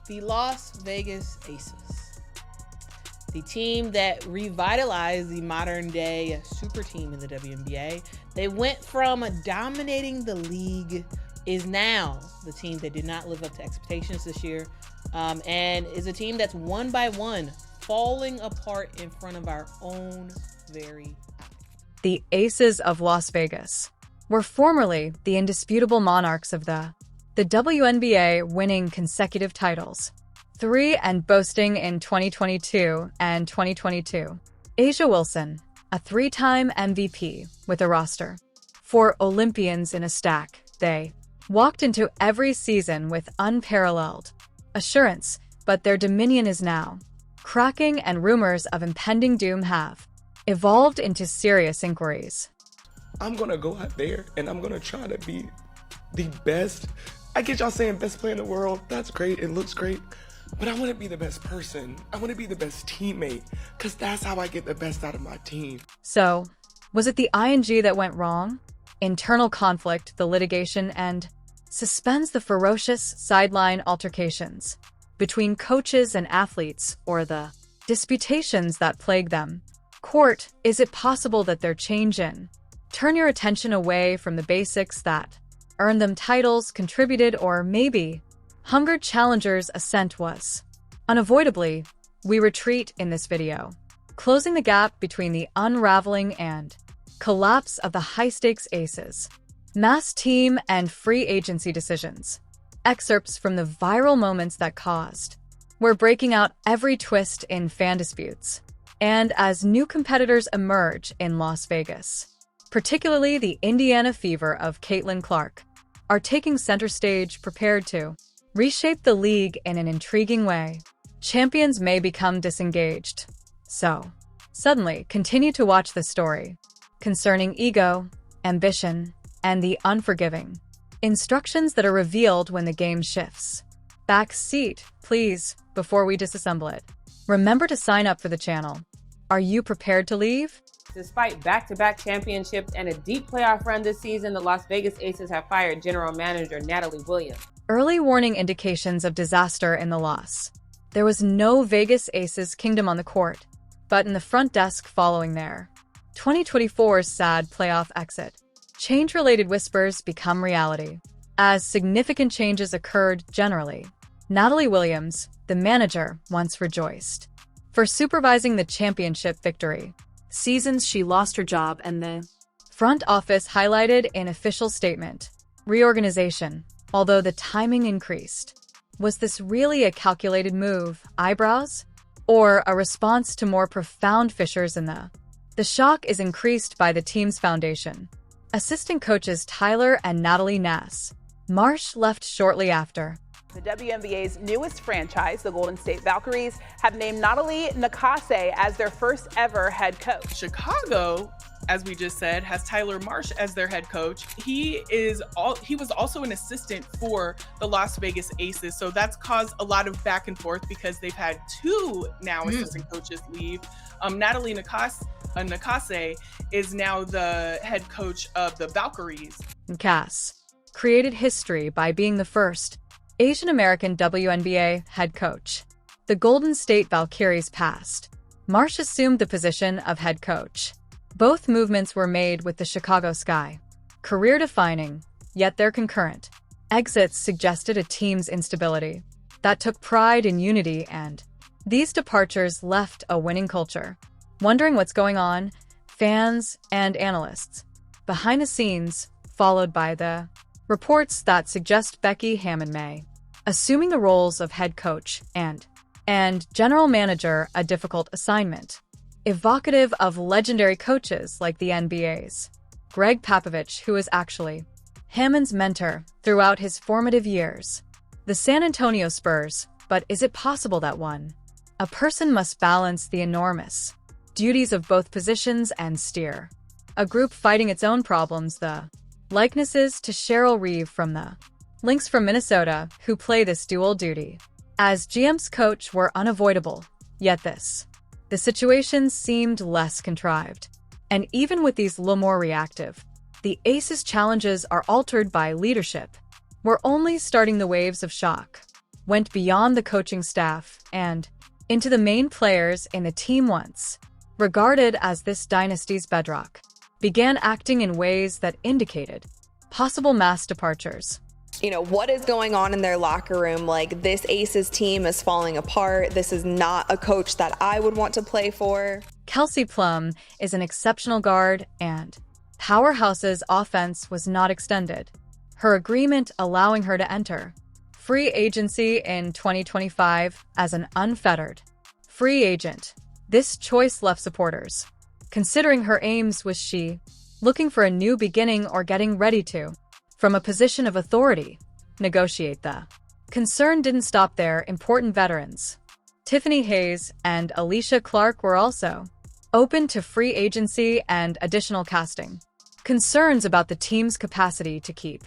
The Las Vegas Aces, the team that revitalized the modern day super team in the WNBA. They went from dominating the league, is now the team that did not live up to expectations this year, and is a team that's one by one falling apart in front of our own very eyes. The Aces of Las Vegas were formerly the indisputable monarchs of the WNBA, winning consecutive titles, 3 and boasting in 2022 and 2022. A'ja Wilson, a 3-time MVP with a roster 4 Olympians in a stack, they walked into every season with unparalleled assurance, but their dominion is now cracking, and rumors of impending doom have evolved into serious inquiries. I'm gonna go out there and I'm gonna try to be the best. I get y'all saying best player in the world. That's great. It looks great. But I want to be the best person. I want to be the best teammate, because that's how I get the best out of my team. So, was it the ING that went wrong? Internal conflict, the litigation, and suspends the ferocious sideline altercations between coaches and athletes, or the disputations that plague them? Court, is it possible that their change in turn your attention away from the basics that earned them titles, contributed, or maybe hungered challengers' ascent was? Unavoidably, we retreat in this video, closing the gap between the unraveling and collapse of the high-stakes Aces, mass team, and free agency decisions. Excerpts from the viral moments that caused. We're breaking out every twist in fan disputes, and as new competitors emerge in Las Vegas, particularly the Indiana Fever of Caitlin Clark, are taking center stage, prepared to reshape the league in an intriguing way. Champions may become disengaged. So, suddenly, continue to watch this story concerning ego, ambition, and the unforgiving instructions that are revealed when the game shifts. Back seat, please, before we disassemble it. Remember to sign up for the channel. Are you prepared to leave? Despite back-to-back championships and a deep playoff run this season, the Las Vegas Aces have fired general manager Natalie Williams. Early warning indications of disaster in the loss. There was no Vegas Aces kingdom on the court, but in the front desk following their 2024's sad playoff exit. Change-related whispers become reality. As significant changes occurred generally, Natalie Williams, the manager, once rejoiced for supervising the championship victory. Seasons she lost her job, and the front office highlighted in official statement. Reorganization, although the timing increased. Was this really a calculated move, eyebrows? Or a response to more profound fissures in the shock is increased by the team's foundation. Assistant coaches Tyler and Natalie Marsh left shortly after. The WNBA's newest franchise, the Golden State Valkyries, have named Natalie Nakase as their first ever head coach. Chicago, as we just said, has Tyler Marsh as their head coach. He was also an assistant for the Las Vegas Aces, so that's caused a lot of back and forth because they've had 2 now assistant coaches leave. Natalie Nakase is now the head coach of the Valkyries. Cass created history by being the first Asian American WNBA head coach. The Golden State Valkyries passed. Marsh assumed the position of head coach. Both movements were made with the Chicago Sky. Career-defining, yet their concurrent exits suggested a team's instability that took pride in unity, and these departures left a winning culture. Wondering what's going on, fans and analysts behind the scenes, followed by the reports that suggest Becky Hammon may assuming the roles of head coach and general manager, a difficult assignment, evocative of legendary coaches like the NBA's Greg Popovich, who was actually Hammond's mentor throughout his formative years. The San Antonio Spurs, but is it possible that a person must balance the enormous duties of both positions and steer a group fighting its own problems? The likenesses to Cheryl Reeve from the Lynx from Minnesota, who play this dual duty as GM's coach, were unavoidable. Yet the situation seemed less contrived. And even with these little more reactive, the Aces' challenges are altered by leadership. We're only starting the waves of shock. went beyond the coaching staff and into the main players in the team once regarded as this dynasty's bedrock, began acting in ways that indicated possible mass departures. You know, what is going on in their locker room? Like, this Aces team is falling apart. This is not a coach that I would want to play for. Kelsey Plum is an exceptional guard, and Powerhouse's offense was not extended, her agreement allowing her to enter free agency in 2025 as an unfettered free agent. This choice left supporters considering her aims. Was she looking for a new beginning or getting ready to, from a position of authority, negotiate? The concern didn't stop there. Important veterans Tiffany Hayes and Alicia Clark were also open to free agency and additional casting concerns about the team's capacity to keep.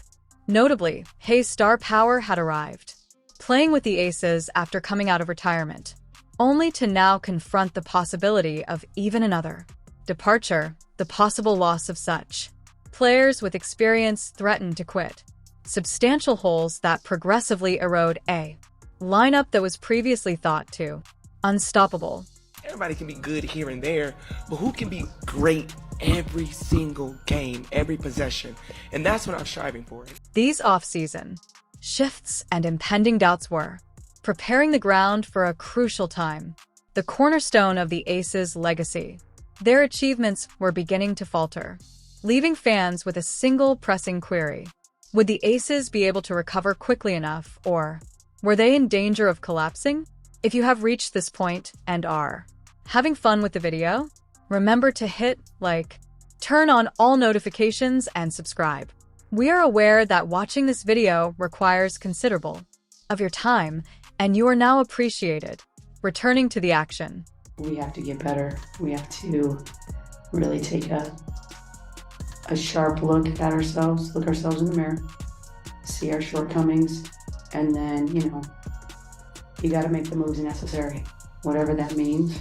Notably, Hayes' star power had arrived, playing with the Aces after coming out of retirement, only to now confront the possibility of even another departure. The possible loss of such players with experience threatened to quit, substantial holes that progressively erode a lineup that was previously thought to unstoppable. Everybody can be good here and there, but who can be great every single game, every possession? And that's what I'm striving for. These off-season shifts and impending doubts were preparing the ground for a crucial time, the cornerstone of the Aces' legacy. Their achievements were beginning to falter, leaving fans with a single pressing query. Would the Aces be able to recover quickly enough, or were they in danger of collapsing? If you have reached this point and are having fun with the video, remember to hit like, turn on all notifications, and subscribe. We are aware that watching this video requires considerable of your time, and you are now appreciated. Returning to the action. We have to get better. We have to really take a sharp look at ourselves, look ourselves in the mirror, see our shortcomings, and then, you got to make the moves necessary, whatever that means,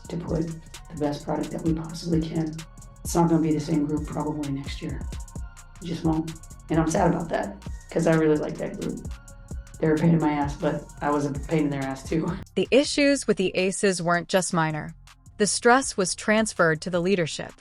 to put the best product that we possibly can. It's not going to be the same group probably next year. It just won't. And I'm sad about that because I really like that group. They were a pain in my ass, but I was a pain in their ass too. The issues with the Aces weren't just minor. The stress was transferred to the leadership,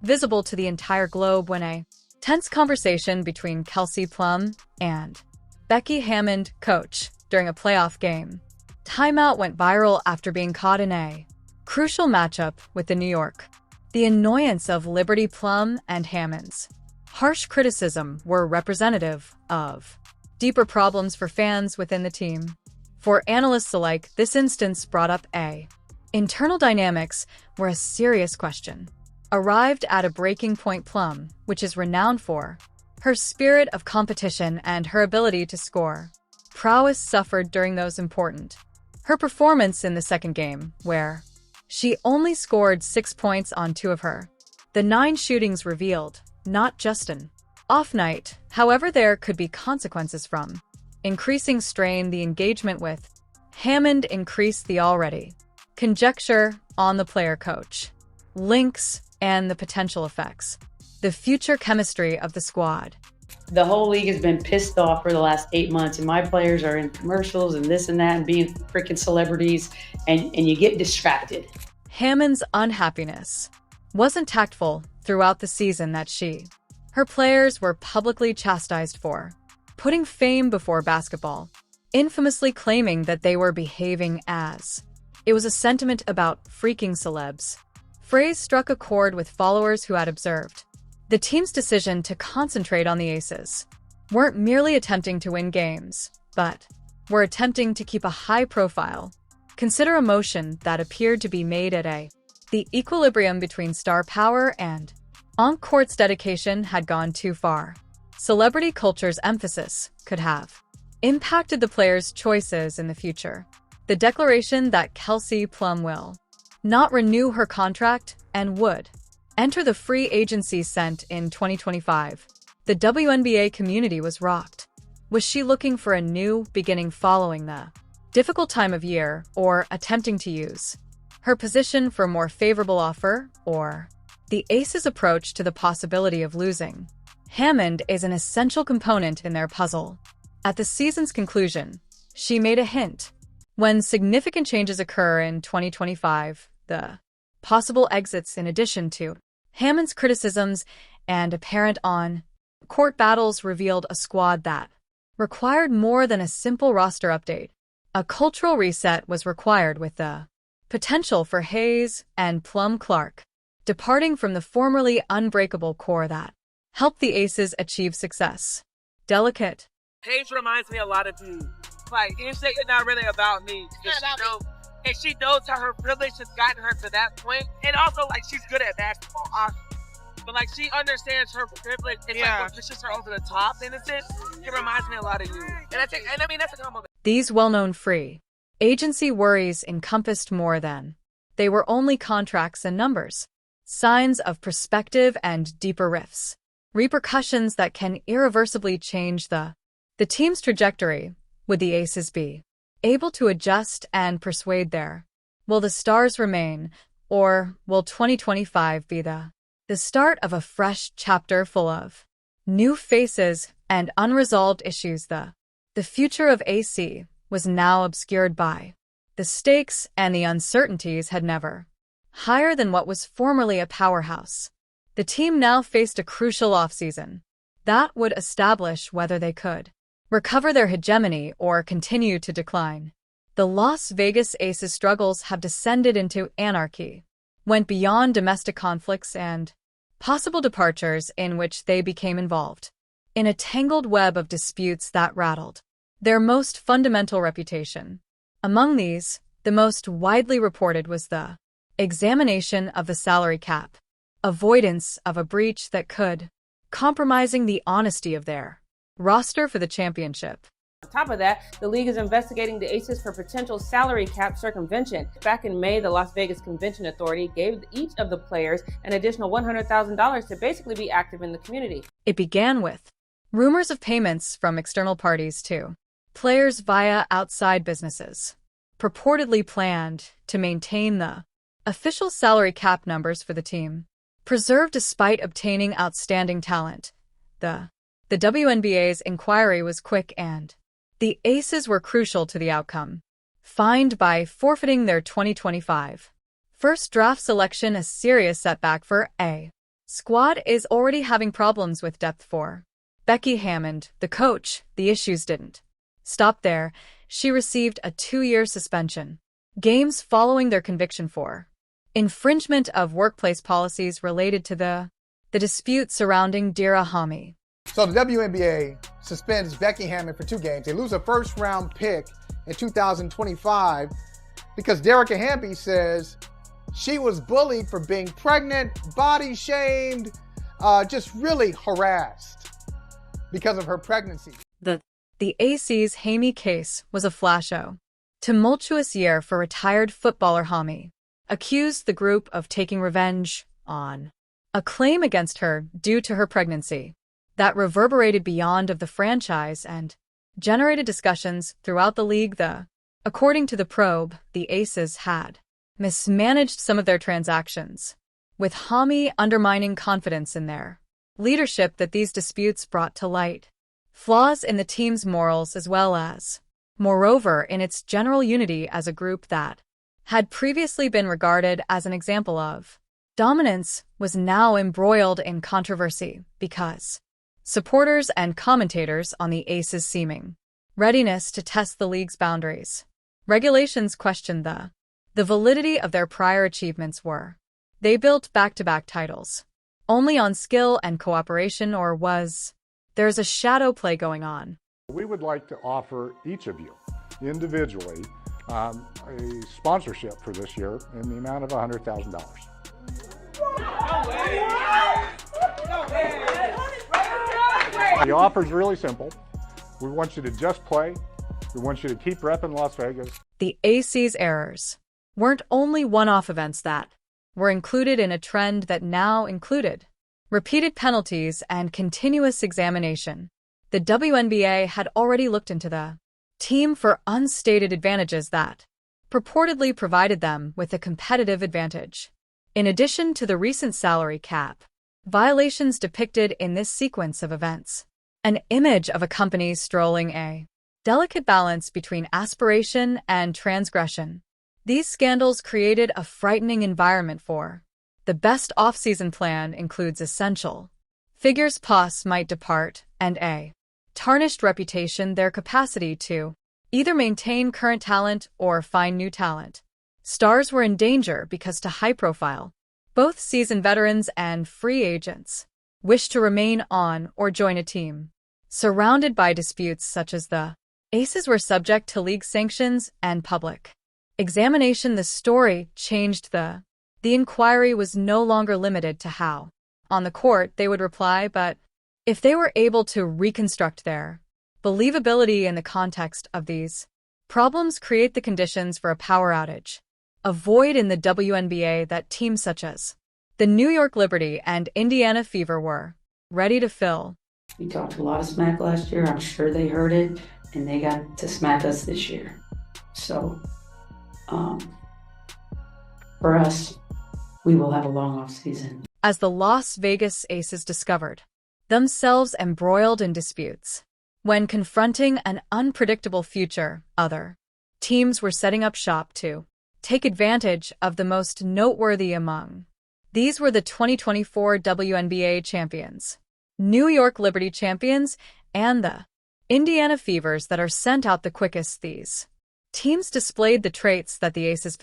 visible to the entire globe when a tense conversation between Kelsey Plum and Becky Hammond, coach, during a playoff game. Timeout went viral after being caught in a crucial matchup with the New York. The annoyance of Liberty Plum and Hammond's harsh criticism were representative of deeper problems for fans within the team. For analysts alike, this instance brought up a internal dynamics were a serious question. Arrived at a breaking point. Plum, which is renowned for her spirit of competition and her ability to score prowess, suffered during those important. Her performance in the second game, where she only scored 6 points on 2 of her the 9 shootings, revealed not just an off night. However, there could be consequences from increasing strain. The engagement with Hammond increased the already conjecture on the player-coach links and the potential effects, the future chemistry of the squad. The whole league has been pissed off for the last 8 months, and my players are in commercials and this and that and being freaking celebrities, and you get distracted. Hammond's unhappiness wasn't tactful throughout the season that her players were publicly chastised for putting fame before basketball, infamously claiming that they were behaving as it was a sentiment about freaking celebs. Phrase struck a chord with followers who had observed the team's decision to concentrate on the Aces, weren't merely attempting to win games, but were attempting to keep a high profile. Consider a motion that appeared to be made at the equilibrium between star power and on-court's dedication had gone too far. Celebrity culture's emphasis could have impacted the players' choices in the future. The declaration that Kelsey Plum will not renew her contract and would enter the free agency sent in 2025. The WNBA community was rocked. Was she looking for a new beginning following the difficult time of year, or attempting to use her position for a more favorable offer, or the Aces' approach to the possibility of losing Hammond is an essential component in their puzzle. At the season's conclusion, she made a hint. When significant changes occur in 2025, the possible exits, in addition to Hammond's criticisms and apparent on-court battles, revealed a squad that required more than a simple roster update. A cultural reset was required, with the potential for Hayes and Plum Clark departing from the formerly unbreakable core that helped the Aces achieve success. Delicate. Hayes reminds me a lot of you. Like, it's not really about me. And she knows how her privilege has gotten her to that point. And also, like, she's good at basketball, but like, she understands her privilege and like what pushes her over the top. In a sense, it reminds me a lot of you. And I mean that's a compliment. These well-known free agency worries encompassed more than they were only contracts and numbers, signs of perspective and deeper rifts, repercussions that can irreversibly change the team's trajectory. Would the Aces be able to adjust and persuade there? Will the stars remain, or will 2025 be the start of a fresh chapter full of new faces and unresolved issues? The future of AC was now obscured by the stakes, and the uncertainties had never higher than what was formerly a powerhouse. The team now faced a crucial offseason that would establish whether they could recover their hegemony or continue to decline. The Las Vegas Aces' struggles have descended into anarchy, went beyond domestic conflicts and possible departures, in which they became involved in a tangled web of disputes that rattled their most fundamental reputation. Among these, the most widely reported was the examination of the salary cap, avoidance of a breach that could compromising the honesty of their roster for the championship. On top of that, the league is investigating the Aces for potential salary cap circumvention. Back in May, the Las Vegas Convention Authority gave each of the players an additional $100,000 to basically be active in the community. It began with rumors of payments from external parties to players via outside businesses, purportedly planned to maintain the official salary cap numbers for the team, preserved despite obtaining outstanding talent. The WNBA's inquiry was quick, and the Aces were crucial to the outcome, fined by forfeiting their 2025 first draft selection, a serious setback for a squad is already having problems with depth. For Becky Hammond, the coach, the issues didn't stop there. She received a 2-year suspension, games following their conviction for infringement of workplace policies related to the dispute surrounding Dira Hami. So the WNBA suspends Becky Hammond for 2 games. They lose a first-round pick in 2025 because Derica Hamby says she was bullied for being pregnant, body shamed, just really harassed because of her pregnancy. The AC's Hammy case was a flash-o. Tumultuous year for retired footballer Hami accused the group of taking revenge on a claim against her due to her pregnancy that reverberated beyond of the franchise and generated discussions throughout the league. According to the probe, the Aces had mismanaged some of their transactions, with Hami undermining confidence in their leadership. That these disputes brought to light flaws in the team's morals, as well as, moreover, in its general unity as a group that had previously been regarded as an example of dominance, was now embroiled in controversy because supporters and commentators on the Aces' seeming readiness to test the league's boundaries. Regulations questioned the validity of their prior achievements. Were they built back-to-back titles only on skill and cooperation, or was there's a shadow play going on? We would like to offer each of you individually a sponsorship for this year in the amount of $100,000. The offer is really simple. We want you to just play. We want you to keep repping Las Vegas. The AC's errors weren't only one-off events that were included in a trend that now included repeated penalties and continuous examination. The WNBA had already looked into the team for unstated advantages that purportedly provided them with a competitive advantage. In addition to the recent salary cap violations depicted in this sequence of events, an image of a company strolling a delicate balance between aspiration and transgression. These scandals created a frightening environment for. The best off-season plan includes essential figures pos might depart and a tarnished reputation their capacity to either maintain current talent or find new talent. Stars were in danger because to high-profile, both seasoned veterans and free agents wished to remain on or join a team. Surrounded by disputes such as the Aces were subject to league sanctions and public examination, the story changed the inquiry was no longer limited to how on the court they would reply, but if they were able to reconstruct their believability in the context of these problems create the conditions for a power outage, a void in the WNBA that teams such as the New York Liberty and Indiana Fever were ready to fill. We talked a lot of smack last year. I'm sure they heard it, and they got to smack us this year. So, for us, we will have a long off season. As the Las Vegas Aces discovered themselves embroiled in disputes, when confronting an unpredictable future, other teams were setting up shop to take advantage of the most noteworthy among. These were the 2024 WNBA champions, New York Liberty champions, and the Indiana Fevers that are sent out the quickest. These teams displayed the traits that the Aces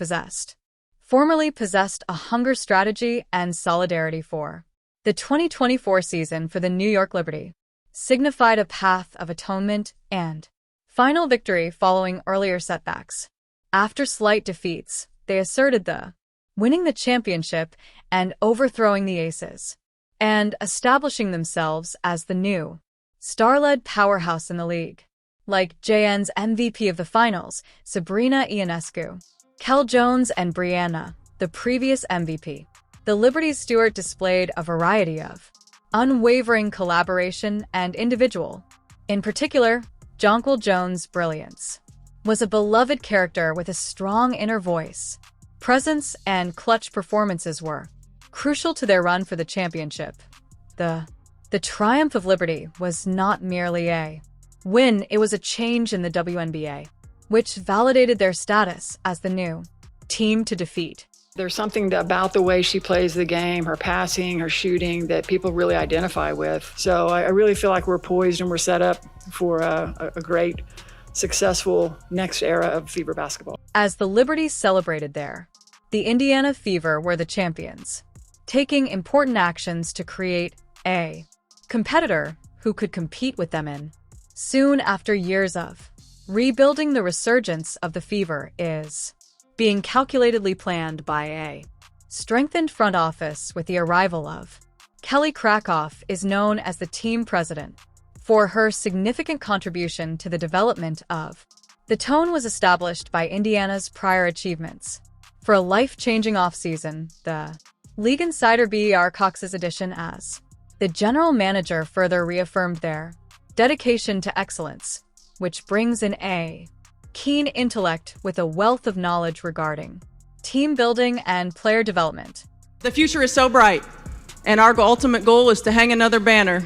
formerly possessed a hunger, strategy, and solidarity for. The 2024 season for the New York Liberty signified a path of atonement and final victory following earlier setbacks. After slight defeats, they asserted the winning the championship and overthrowing the Aces, and establishing themselves as the new star-led powerhouse in the league. Like JN's MVP of the finals, Sabrina Ionescu, Kel Jones, and Brianna, the previous MVP, the Liberty's Stewart displayed a variety of unwavering collaboration and individual. In particular, Jonquil Jones' brilliance was a beloved character with a strong inner voice. Presence and clutch performances were crucial to their run for the championship. The triumph of Liberty was not merely a win, it was a change in the WNBA, which validated their status as the new team to defeat. There's something about the way she plays the game, her passing, her shooting, that people really identify with. So I really feel like we're poised and we're set up for a great, successful next era of Fever basketball. As the Liberty celebrated the Indiana Fever were the champions, taking important actions to create a competitor who could compete with them in. Soon after years of rebuilding, the resurgence of the Fever is being calculatedly planned by a strengthened front office with the arrival of Kelly Krakoff is known as the team president for her significant contribution to the development of. The tone was established by Indiana's prior achievements. For a life-changing offseason, the League Insider B.R. Cox's addition as the general manager further reaffirmed their dedication to excellence, which brings in a keen intellect with a wealth of knowledge regarding team building and player development. The future is so bright, and our ultimate goal is to hang another banner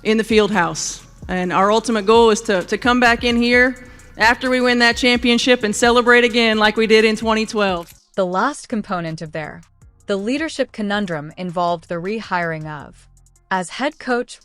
in the field house. And our ultimate goal is to come back in here after we win that championship and celebrate again like we did in 2012. The last component of the leadership conundrum involved the rehiring of, as head coach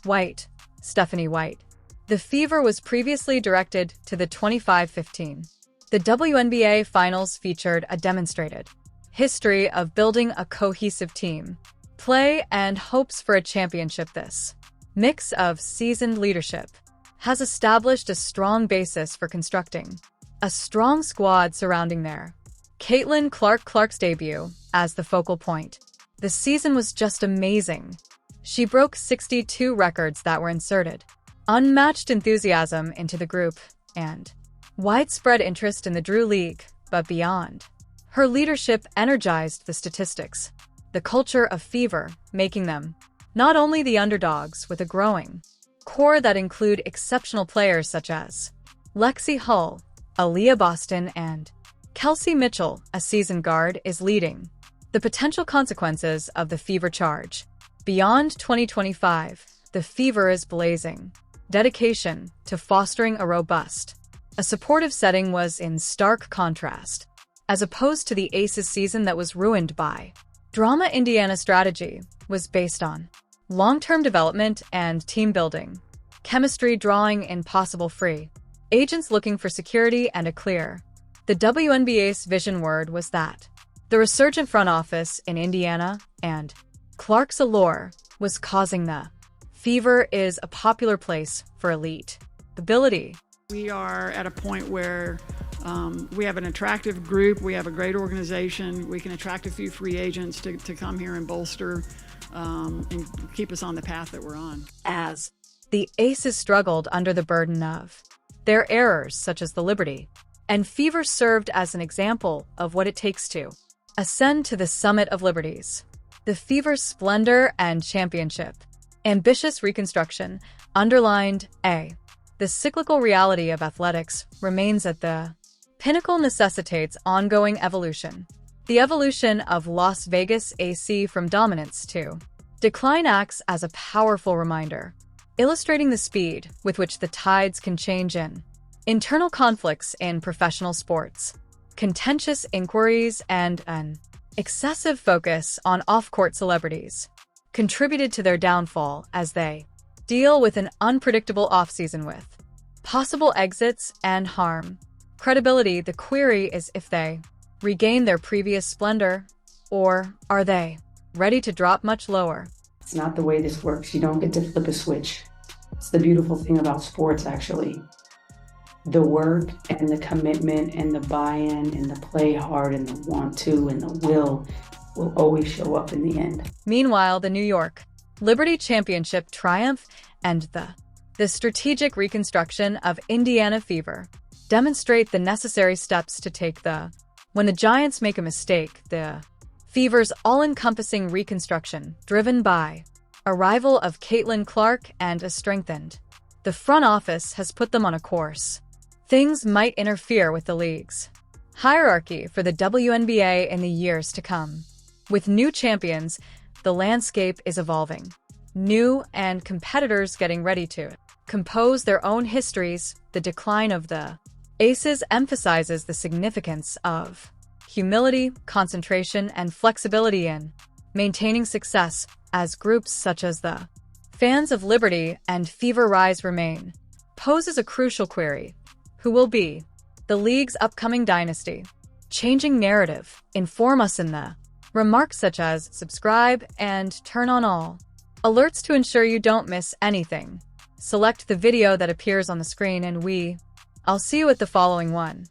Stephanie White. The Fever was previously directed to the 25-15. The WNBA Finals featured a demonstrated history of building a cohesive team, play, and hopes for a championship. This mix of seasoned leadership has established a strong basis for constructing a strong squad surrounding their Caitlin Clark's debut as the focal point. The season was just amazing. She broke 62 records that were inserted unmatched enthusiasm into the group, and widespread interest in the Drew League, but beyond. Her leadership energized the statistics, the culture of Fever, making them not only the underdogs with a growing core that include exceptional players such as Lexi Hull, Aaliyah Boston, and Kelsey Mitchell, a seasoned guard, is leading the potential consequences of the Fever charge. Beyond 2025, the Fever is blazing dedication to fostering a robust A supportive setting was in stark contrast, as opposed to the Aces season that was ruined by drama. Indiana's strategy was based on long-term development and team building, chemistry drawing in possible free agents looking for security and a clear. The WNBA's vision word was that the resurgent front office in Indiana and Clark's allure was causing the Fever is a popular place for elite ability. We are at a point where we have an attractive group, we have a great organization, we can attract a few free agents to come here and bolster and keep us on the path that we're on. As the Aces struggled under the burden of their errors, such as the Liberty, and Fever served as an example of what it takes to ascend to the summit of liberties. The Fever's splendor and championship ambitious reconstruction underlined the cyclical reality of athletics remains at the pinnacle, necessitates ongoing evolution. The evolution of Las Vegas AC from dominance to decline acts as a powerful reminder, illustrating the speed with which the tides can change in internal conflicts in professional sports, contentious inquiries, and an excessive focus on off-court celebrities contributed to their downfall as they deal with an unpredictable offseason with possible exits and harm credibility. The query is if they regain their previous splendor, or are they ready to drop much lower? It's not the way this works. You don't get to flip a switch. It's the beautiful thing about sports, actually. The work and the commitment and the buy-in and the play hard and the want to and the will always show up in the end. Meanwhile, the New York Liberty Championship triumph and the strategic reconstruction of Indiana Fever demonstrate the necessary steps to take when the Giants make a mistake, the Fever's all-encompassing reconstruction, driven by arrival of Caitlin Clark and a strengthened the front office, has put them on a course. Things might interfere with the league's hierarchy for the WNBA in the years to come. With new champions, the landscape is evolving. New and competitors getting ready to compose their own histories. The decline of the Aces emphasizes the significance of humility, concentration, and flexibility in maintaining success as groups such as the fans of Liberty and Fever Rise remain. Poses a crucial query. Who will be the league's upcoming dynasty? Changing narrative. Inform us in the remarks such as subscribe and turn on all alerts to ensure you don't miss anything. Select the video that appears on the screen and I'll see you at the following one.